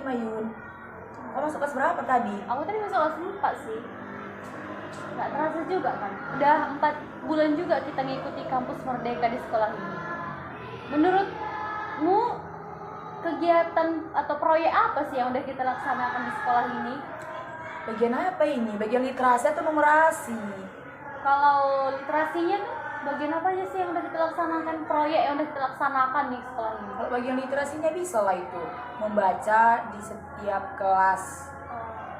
5 Yun. Kau masuk kelas berapa tadi? Aku tadi masuk kelas 4 sih. Nggak terasa juga kan. Udah 4 bulan juga kita ngikuti kampus Merdeka di sekolah ini. Menurutmu kegiatan atau proyek apa sih yang udah kita laksanakan di sekolah ini? Bagian apa ini? Bagian literasi atau numerasi? Kalau literasinya tuh bagian apa aja sih yang udah kita laksanakan, proyek yang udah kita laksanakan di sekolah ini? Kalau bagian literasinya bisa lah itu, membaca di setiap kelas.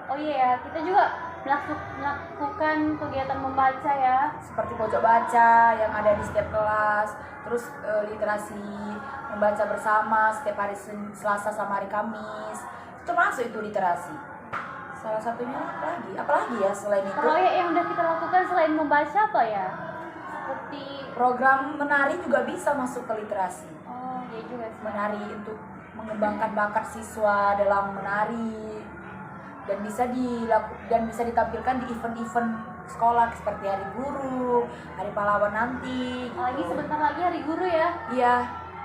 Oh iya, kita juga melakukan kegiatan membaca ya. Seperti pojok baca yang ada di setiap kelas. Terus literasi membaca bersama setiap hari Selasa sama hari Kamis. Itu masuk itu literasi. Salah satunya apalagi ya selain itu? Proyek yang udah kita lakukan selain membaca apa ya? Seperti program menari juga bisa masuk ke literasi. Oh iya juga sih. Menari untuk mengembangkan bakat siswa dalam menari dan bisa ditampilkan di event-event sekolah seperti Hari Guru, Hari Pahlawan nanti. Gitu. Lagi sebentar lagi Hari Guru ya? Iya.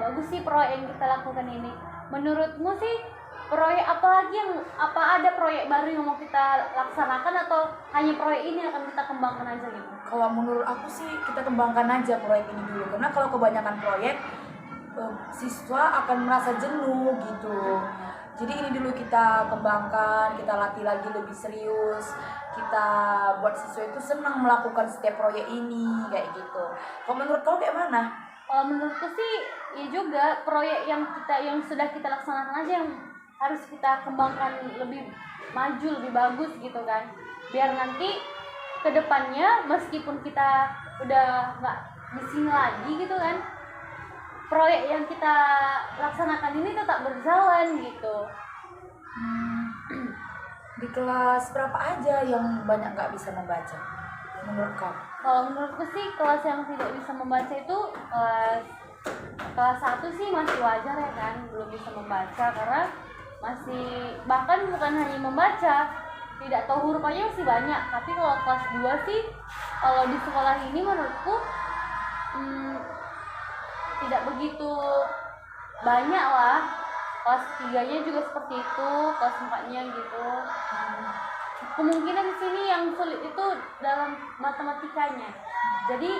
Bagus sih proyek yang kita lakukan ini. Menurutmu sih proyek apa lagi apa ada proyek baru yang mau kita laksanakan atau hanya proyek ini yang akan kita kembangkan aja gitu? Kalau menurut aku sih kita kembangkan aja proyek ini dulu, karena kalau kebanyakan proyek siswa akan merasa jenuh gitu. Jadi ini dulu kita kembangkan, kita latih lagi lebih serius, kita buat siswa itu senang melakukan setiap proyek ini kayak gitu. Kalau menurut kau kayak mana? Kalau menurutku sih ya juga proyek yang sudah kita laksanakan aja yang harus kita kembangkan lebih maju, lebih bagus gitu kan, biar nanti kedepannya meskipun kita udah nggak di sini lagi gitu kan, proyek yang kita laksanakan ini tetap berjalan gitu. Di kelas berapa aja yang banyak nggak bisa membaca menurut kau? Kalau menurutku sih kelas yang tidak bisa membaca itu kelas 1 sih masih wajar ya kan, belum bisa membaca karena masih, bahkan bukan hanya membaca, tidak tahu huruf aja masih banyak. Tapi kalau kelas 2 sih, kalau di sekolah ini menurutku tidak begitu banyak lah. Kelas 3-nya juga seperti itu, kelas 4-nya gitu. Kemungkinan di sini yang sulit itu dalam matematikanya. Jadi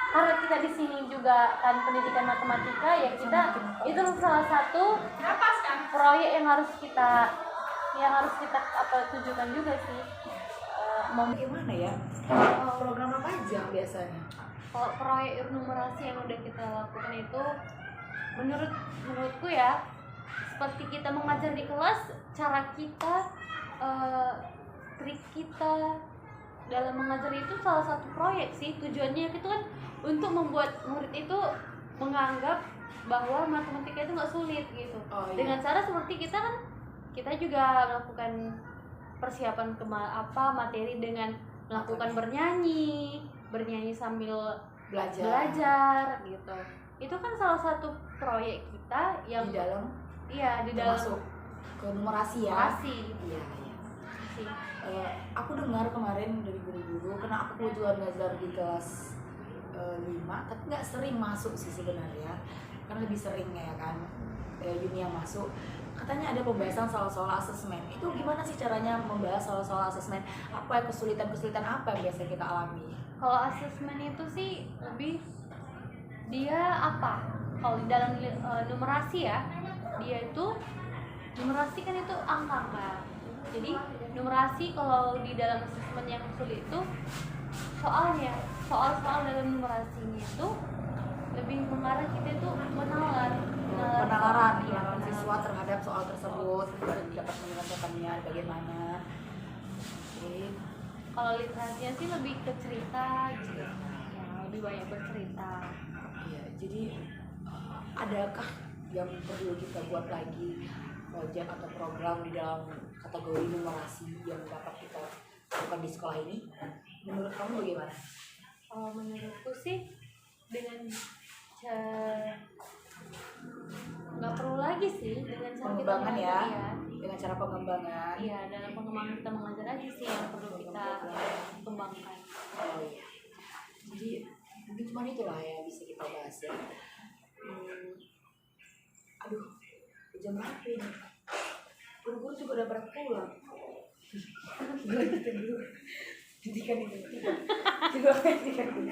karena kita di sini juga kan pendidikan matematika ya, kita itu salah satu proyek yang harus kita tujukan juga sih. Gimana ya? Program apa aja biasanya? Kalau proyek numerasi yang udah kita lakukan itu menurutku ya, seperti kita mengajar di kelas, cara kita trik kita dalam mengajar itu salah satu proyek sih. Tujuannya itu kan untuk membuat murid itu menganggap bahwa matematika itu nggak sulit gitu. Iya. Dengan cara seperti kita juga melakukan persiapan materi dengan melakukan bernyanyi sambil belajar gitu. Itu kan salah satu proyek kita yang di dalam masuk ke numerasi ya. Numerasi. Iya. Aku dengar kemarin dari guru-guru, karena aku kebetulan ngajar di kelas 5, tapi nggak sering masuk sih sebenarnya, kan lebih sering ya kan Yuni yang masuk. Katanya ada pembahasan soal asesmen. Itu gimana sih caranya membahas soal asesmen? Apa kesulitan apa yang biasa kita alami? Kalau asesmen itu sih lebih dia apa? Kalau di dalam numerasi ya, dia itu numerasi kan itu angka. Jadi numerasi kalau di dalam asesmen yang sulit itu soal dalam numerasinya itu lebih mengarah kita itu penalaran siswa terhadap soal tersebut, dapat menyelesaikannya bagaimana. Kalau literasinya sih lebih ke cerita gitu, lebih banyak bercerita. Iya, jadi adakah yang perlu kita buat lagi proyek atau program di dalam kategori numerasi yang dapat kita lakukan di sekolah ini? Menurut kamu bagaimana? Menurutku sih dengan nggak perlu lagi sih dengan cara pengembangan kita ya, dengan cara pengembangan. Iya, dalam pengembangan kita mengajar aja sih yang perlu kita kembangkan. Oh iya. Jadi mungkin cuma itulah ya bisa kita bahas ya. Aduh, jam berapa ini? guru-guru juga udah pada pulang. Gue lanjutin dulu. Hentikan itu. Coba hentikan dulu.